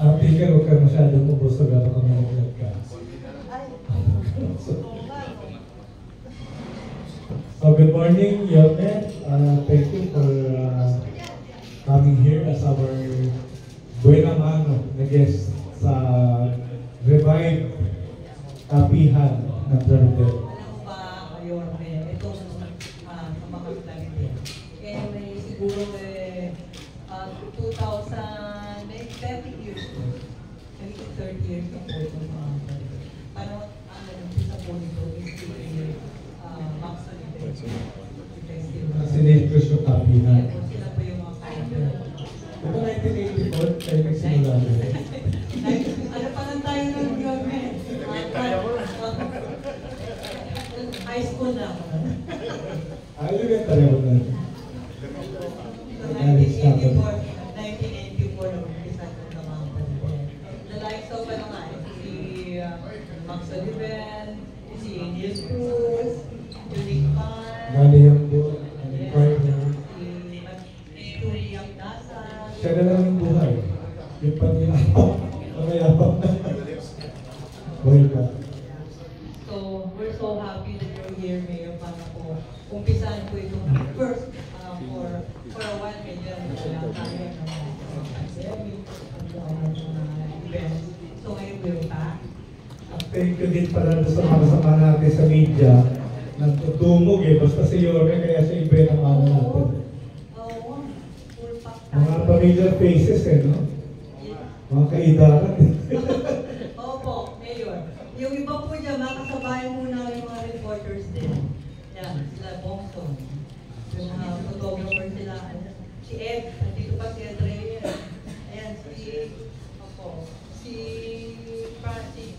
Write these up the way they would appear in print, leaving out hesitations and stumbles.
Tingnan huwag ka masyadong ubos na gano'n kung nag-vlog ka. So good morning, Yorme. Thank you for coming here as our buena mano na guest sa Revive Kapihan ng Trinidad. Alam mo ba, Yorme, ito sa mga Trinidad. Eh, may siguro 2000, may 30 years ko. Maybe 30 years na po ito mga Trinidad. Parang sa po nito is Max Oliver. Sinetros yung Kapihan. Sila po yung mga founder. Diba 1984 kayo nagsimula nila? Ano pa lang tayo ng Yorme? High school na ako. Ayun yung talaga na. 1984 na umpisa ko na mga Trinidad. The likes of si Max Oliver, si Neil Cruz, Julie Pan, Mali yung buhay. Siya na lang yung buhay. Yung pangayapang na. Buhay ka. So, we're so happy that you're here, Mayor, para po umpisahan po itong first for a while, medyo wala tayo ng pandemic, events. So, ngayon we're back. Thank you din pala sa mga kasama natin sa media. Nagtutumog basta si Yorme kaya siya iba yung mga natin. Mga familiar faces no? Mga kaidaran Opo, Mayor. Yung iba po dyan, makasabayan muna yung mga reporters din. Yan, sila Bongson. Yung mga photographer sila. Si Ed, nandito pa si Ed Reyes. Ayan, si Francis.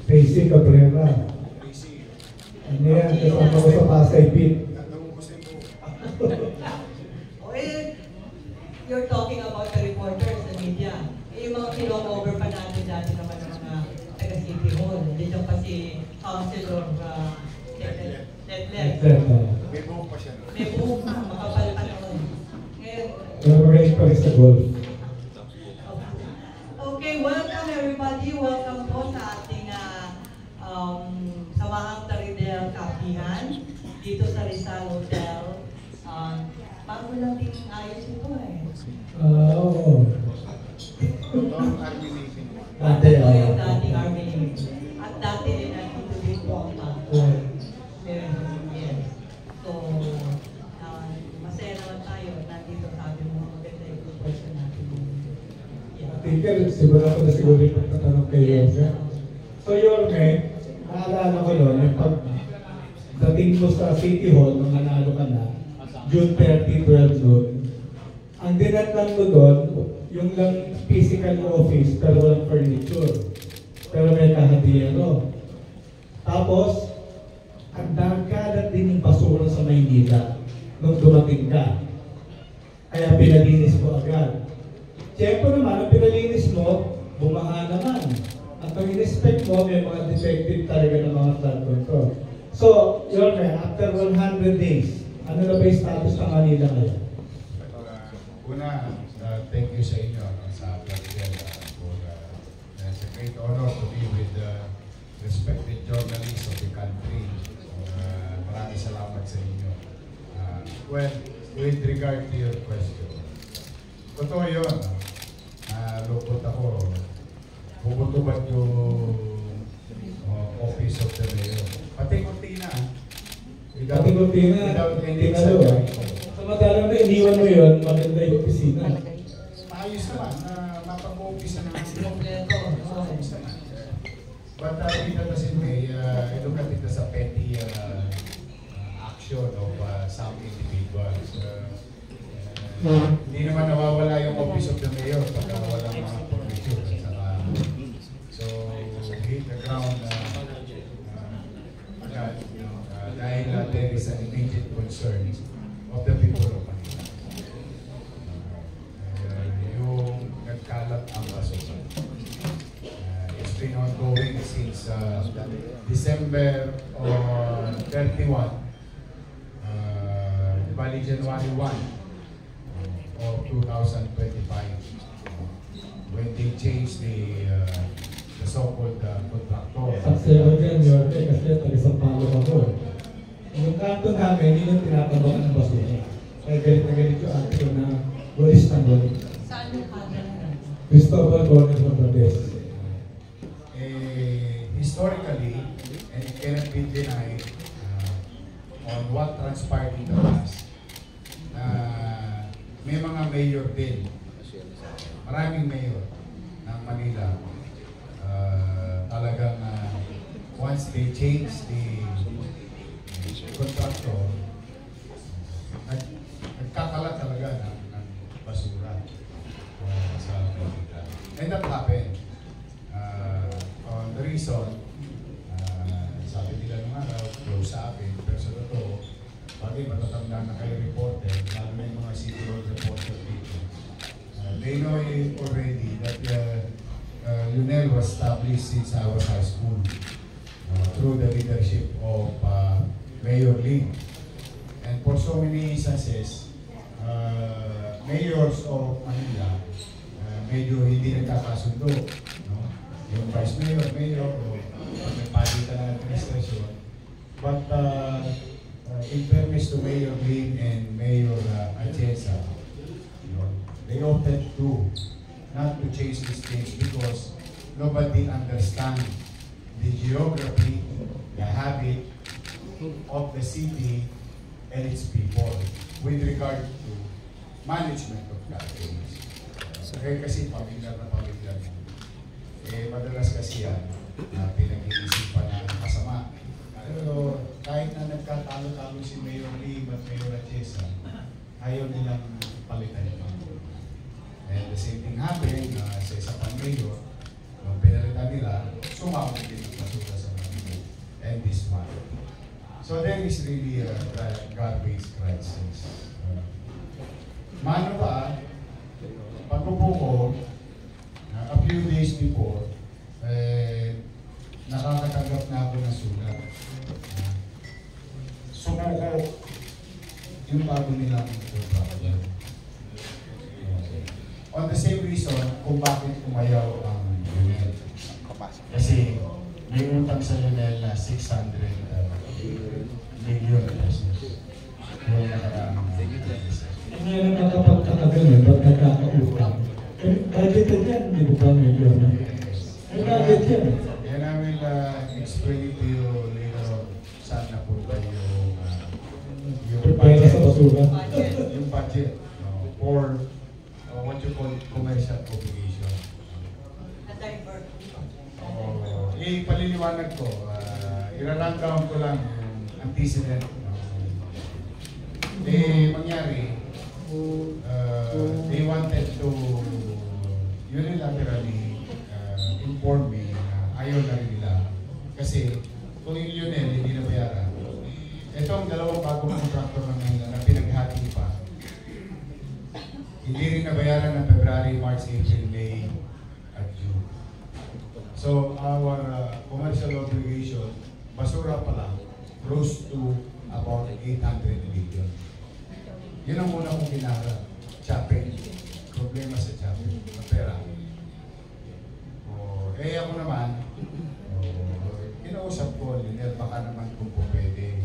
Facey Cabrera. Ano yan? Kasama ko sa Pasay Beat. You're talking about the reporters, the media. Yung mga kilo-over pa natin dati naman ng mga taga-City Hall. Dito pa si Councilor Letlet. May buhok pa siya. May buhok pa, makapal pa naman. Ngayon, Magaling pa rin sa golf. okay, welcome everybody. Welcome po sa ating Samahang Trinidad Kapihan dito sa Rizal Hotel. Bago lang din ayos ito Oo. Dati yung dating Army Navy. At dati din nandito din po ang yes. So, masaya naman tayo. Nandito sabi mo maganda yung person natin. Tingnan, siguro ako na siguro yung pagtatanong kay Yorme. So Yorme, naalala ko yun, yung pagdating mo sa City Hall, nung nanalo ka na, June 30, 12 noon, ang dinatnan mo doon, yung lang physical office, pero walang furniture. Pero may kahadiyero. Tapos, ang nagkalat din yung basura sa Maynila nung dumating ka. Kaya pinalinis mo agad. Siyempre naman, ang pinalinis mo, bumaha naman. At ang in-expect mo, may mga defective talaga ng mga flood control. So, Yorme, after 100 days, ano na ba yung status ng Manila ngayon? Una, thank you sa inyo sa Plaridel. It's a great honor to be with the respected journalists of the country. Maraming salamat sa inyo. Well, with regard to your question, totoo yun. Lupot ako. Bubutubad yung office of the mayor. Pati-kunti na. Pati-kunti na. Samantalang na iniwan mo yun, maganda yung opisina. Maayos naman. Mapag-office na naman. Kompleto. But it doesn't may, I look at it as a petty action of some individuals. Hindi naman nawawala yung office of the mayor pagka walang mga permission. So, hit the ground dahil there is an immediate concern of the people of Manila. Yung nagkalat ang basura. It's been ongoing since December 31, bali January 1 of 2025 when they changed the so-called contractor. Saksi ako dyan, Yorte, kasi tagisang palo ako. Yung kanto namin, yun ang tinatabakan ng basura. Kaya galit na galit yung ate ko na walis ng galit. Saan yung kanya? Cristobal Corner ng Bades. Historically, and it cannot be denied on what transpired in the past, may mga mayor din, maraming mayor ng Manila, talagang once they change the contractor, nagkakalat talaga ng basura sa Manila. And that happened. On the reason, sabi nila nung araw, close sa akin, pero sa totoo, pati matatanda na kayo reporter, lalo na yung mga city hall reporter dito. They know already that Lunel was established since I was high school through the leadership of Mayor Lim. And for so many instances, mayors of Manila, medyo hindi nagkakasundo. No? Yung vice mayor, mayor, o may palitan ng administrasyon. But in fairness to Mayor Lim and Mayor Atienza, they opted to not to change these things because nobody understands the geography, the habit of the city and its people with regard to management of garbage. Kaya kasi pamilyar na pamilyar. Madalas kasi yan, pinag-iisipan na masama. Pero kahit na nagkatalo-talo si Mayor Lim at Mayor Atienza, ayaw nilang palitan ito. And the same thing happened sa isa pang mayor, nung pinalitan nila, sumabot din ang basura sa Manila and this month. So there is really a garbage crisis. Mano pa, pag-upo ko, a few days before, nakakatanggap na ako ng sulat. Sumuko yung bago nilang contractor. On the same reason kung bakit umayaw ang Lunel. Kasi may utang sa Lunel na 600 million pesos. Yung nakaraang Hindi na nakapagkakagal yun, ba't nakakautang? Budgeted yan, hindi ko pa medyo na. May budget yan. And I will explain to you later saan napunta yung Pera sa basura. yung budget or what you call commercial obligation. Na-divert. Paliliwanag ko, i-rundown ko lang yung antecedent. Mangyari, they wanted to unilaterally inform me na ayaw na rin nila. Kasi kung yung Lunel hindi na bayaran, ito ang dalawang bagong contractor ng Manila na pinaghati pa. Hindi rin nabayaran ng February, March, April, May, at June. So our commercial obligation, basura pa lang, close to about 800 million. Yun ang muna kong ginara. Shopping. Problema sa shopping. Pera. Ako naman, kinausap ko, Lunel, baka naman kung po pwede,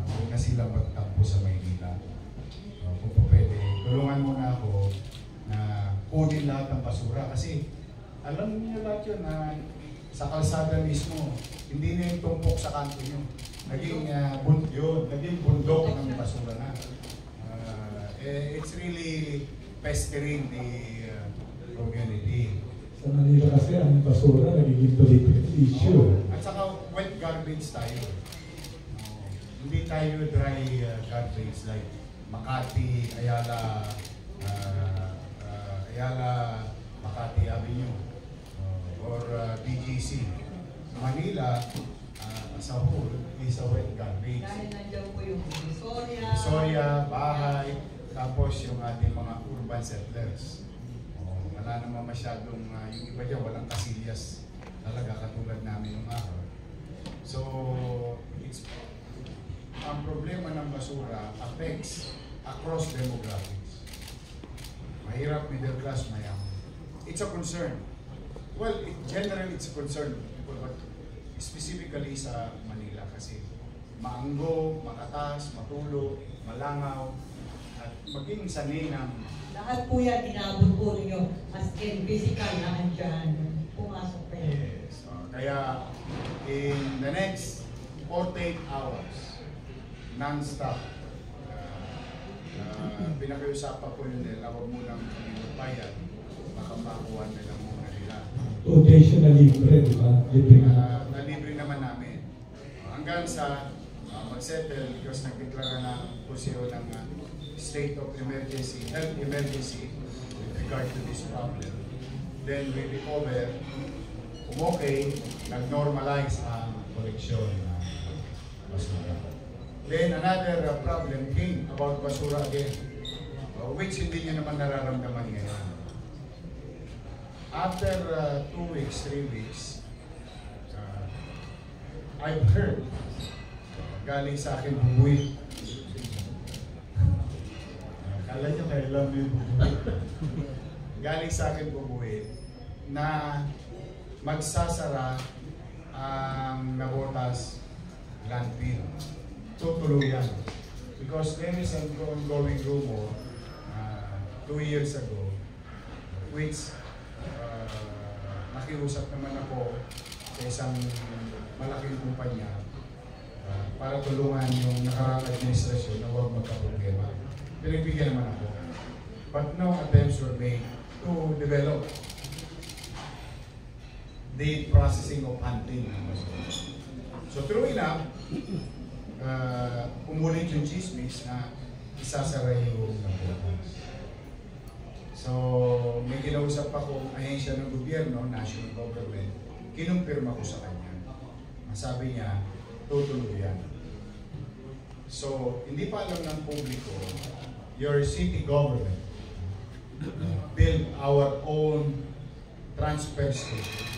huwag na sila magtampo sa Maynila. Kung po pwede, tulungan mo na ako na kunin lahat ng basura. Kasi alam niyo lahat yun na sa kalsada mismo, hindi na yung tumpok sa kanto nyo. Naging bundok ng basura na. It's really pestering the community. Sa Manila kasi ang basura nagiging political issue. At saka wet garbage tayo. Hindi tayo dry garbage like Makati, Ayala, Makati Avenue, or BGC. Manila, as a whole, is a wet garbage. Dahil nandiyan po yung Soya, bahay, tapos yung ating mga urban settlers. Wala naman masyadong, yung iba dyan, walang kasilyas talaga katulad namin ng araw. So, ang problema ng basura affects across demographics. mahirap, middle class, mayaman. It's a concern. Well, generally it's a concern, but specifically sa Manila kasi maanggo, makatas, matulo, malangaw, at maging sanay ng Lahat po yan, inabot po ninyo as in physical na andyan. Pumasok pa yun. yes. Kaya in the next 48 hours, non-stop, pinakiusapan ko yun nila, huwag mo nang bayad, makapakuha nila muna nila. Quotation na libre, di ba? Libre na. Nalibre naman namin. Hanggang sa mag-settle because nagdeklara na po siya ng state of emergency, health emergency with regard to this problem. Then we recover, okay, nag-normalize ang koleksyon ng basura. Then another problem came about basura again, which hindi niya naman nararamdaman ngayon. After 2 weeks, 3 weeks, I've heard galing sa akin bubuwi. Kala nyo kailan mo yung bubuwi. Galing sa akin bubuwi na magsasara ang Navotas landfill. Tutuluyan. Because there is an ongoing rumor 2 years ago which nakiusap naman ako sa isang malaking kumpanya para tulungan yung nakaraang administrasyon na huwag magka-problema. Pinagbigyan naman ako. But no attempts were made to develop the processing of hunting. So true enough, umulit yung chismis na isasara yung Navotas. So may kinausap ako ahensya ng gobyerno, national government, kinumpirma ko sa kanya. Sabi niya, tutuloy yan. So, hindi pa alam ng publiko, your city government build our own transfer station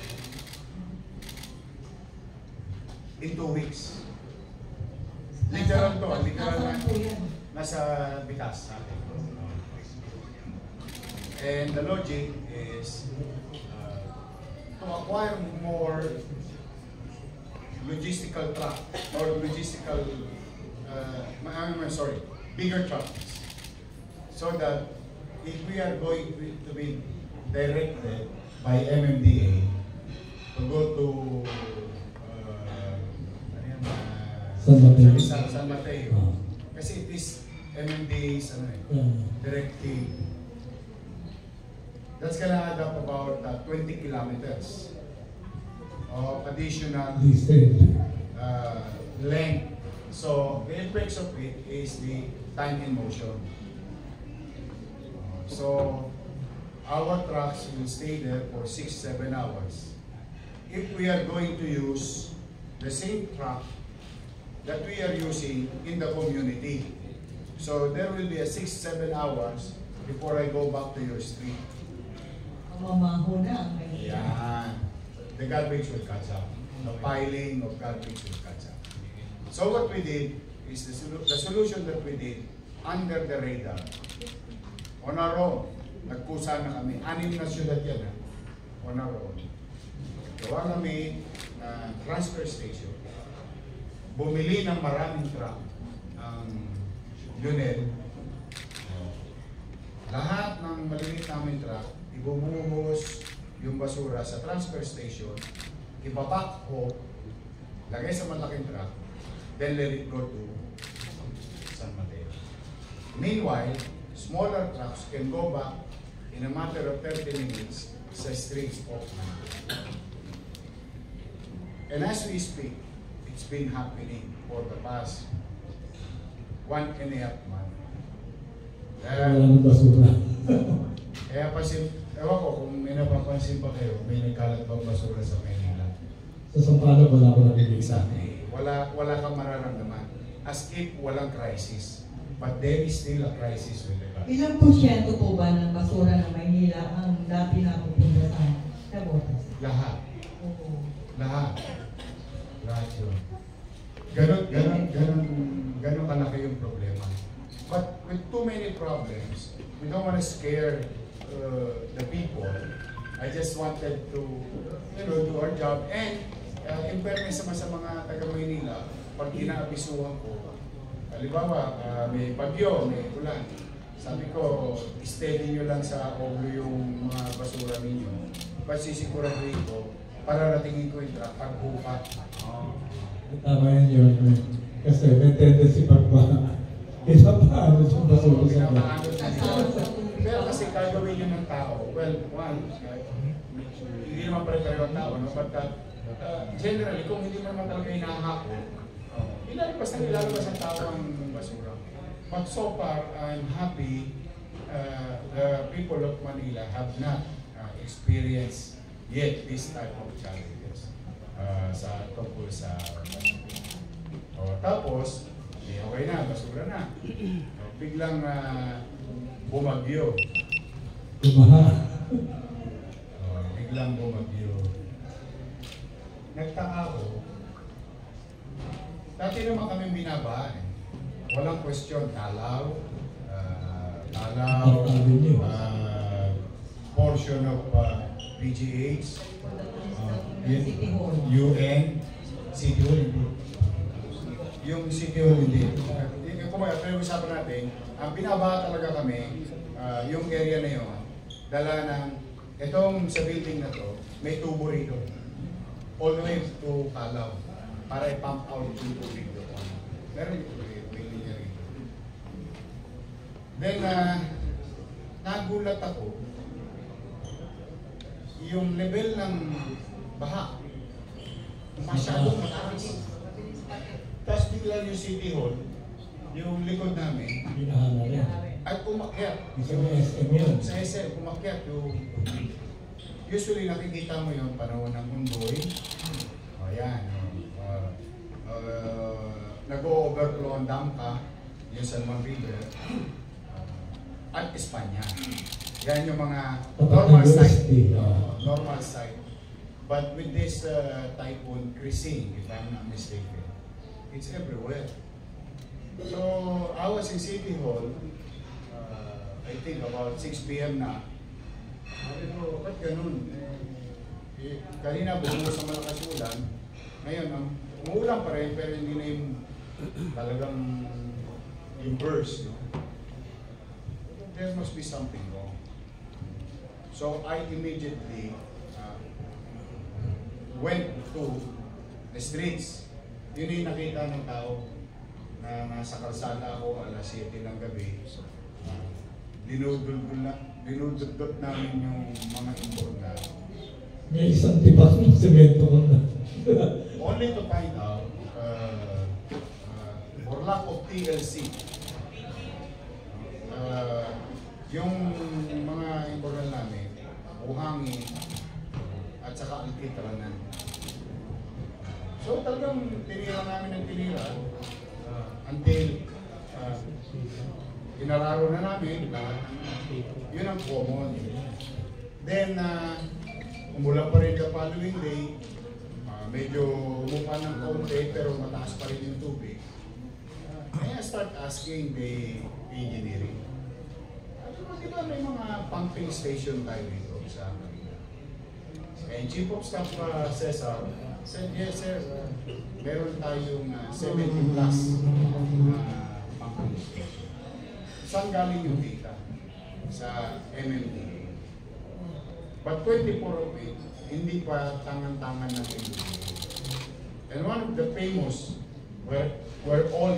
in 2 weeks. Literal to, literal na nasa bitas sa atin. And the logic is to acquire more logistical truck or logistical, bigger trucks, so that if we are going to be directed by MMDA to go to San Mateo, kasi it is MMDA's directive. That's gonna add up about 20 kilometers of additional length. So the effects of it is the time in motion. So our trucks will stay there for 6-7 hours. If we are going to use the same truck that we are using in the community, so there will be a 6-7 hours before I go back to your street. Mamaho na. Yan. The garbage will catch up. The piling of garbage will catch up. So what we did is the solution that we did under the radar. On our own, nagkusa na kami. 6 na syudad yan. On our own. Gawa kami na transfer station. Bumili ng maraming truck ang UNED. Lahat ng maliliit namin truck, ibubungos yung basura sa transfer station, ipapak ko, lagay sa malaking truck, then let it go to San Mateo. Meanwhile, smaller trucks can go back in a matter of 30 minutes sa streets of Manila. And as we speak, it's been happening for the past 1.5 months. Wala ng basura. Kaya ewan ko kung may napapansin pa kayo, may nagkalat bang basura sa Manila. Sa Sampaloc, wala ko nabibig sa akin. Wala kang mararamdaman. As if walang crisis. But there is still a crisis with the garbage. Ilang porsyento po ba ng basura ng Maynila ang dati napupunta sa Navotas? Lahat. Oo. Lahat. Lahat yun. Ganon kalaki yung problema. But with too many problems, we don't want to scare the people. I just wanted to, do our job. And in fairness naman sa mga taga Maynila, pag inaabisuhan ko, halimbawa, may bagyo, may ulan. Sabi ko, steady nyo lang sa oblo yung mga basura ninyo. Pasisiguraduhin ko, pararatingin ko yung truck pagbuka. Tama yan yun. Kasi may tendency pag ba, paano yung basura sa ba? Pero kasi gagawin yun ng tao. Well, one, hindi naman pare-pareho ang tao, no? But generally, kung hindi mo naman talaga hinahakot, ilalabas ang tao ang basura. But so far, I'm happy the people of Manila have not experienced yet this type of challenges sa tungkol sa tapos, okay na, basura na. Biglang bumagyo. Biglang bumagyo. Nagtaka ako. Dati naman kami binabahan. Walang question. Talaw, portion of PGH, UN, City Hall, yung City Hall hindi. Kung usapan natin, ang binabaha talaga kami, yung area na yun, dala ng, itong sa building na to, may tubo rito. All the way to Kalaw, para i-pump out yung tubig doon. Meron yung building niya rito. Then, nagulat ako, yung level ng baha, masyadong mataas. Tapos bigla yung City Hall, yung likod namin, at umakyat. Sa SM, umakyat yung... Usually nakikita mo yung panahon ng Undoy. Ayan. Nag-overflow ang Damka, yung San Juan River, at Espanya. Yan yung mga normal site. Normal site. But with this typhoon Christine, if I'm not mistaken, it's everywhere. So I was in City Hall, I think about 6 p.m. na. Sabi ko, ba't ganun? Kanina bumuho sa malakas ulan. Ngayon, umuulan pa rin, pero hindi na yung talagang yung burst. No? There must be something wrong. So I immediately went to the streets. Yun yung nakita ng tao na nasa kalsada ako alas 7 ng gabi. Dinudot namin yung mga importa. May isang tipak ng semento ko na. Only to find out, for lack of TLC, yung mga importal namin, buhangin, at saka alkitranan. So talagang tinira namin ng tinira until inararo na namin lahat. Yun ang common. Then, umulan pa rin the following day. Medyo umupa ng kaunti pero mataas pa rin yung tubig. Kaya start asking the engineering. Di ba may mga pumping station tayo dito sa Manila? And Chief of Staff Cesar said, yes sir, meron tayong 70 plus pumping station. Saan galing yung data? Sa MMDA. But 24 of it, hindi pa tangan-tangan ng MMDA. And one of the famous were all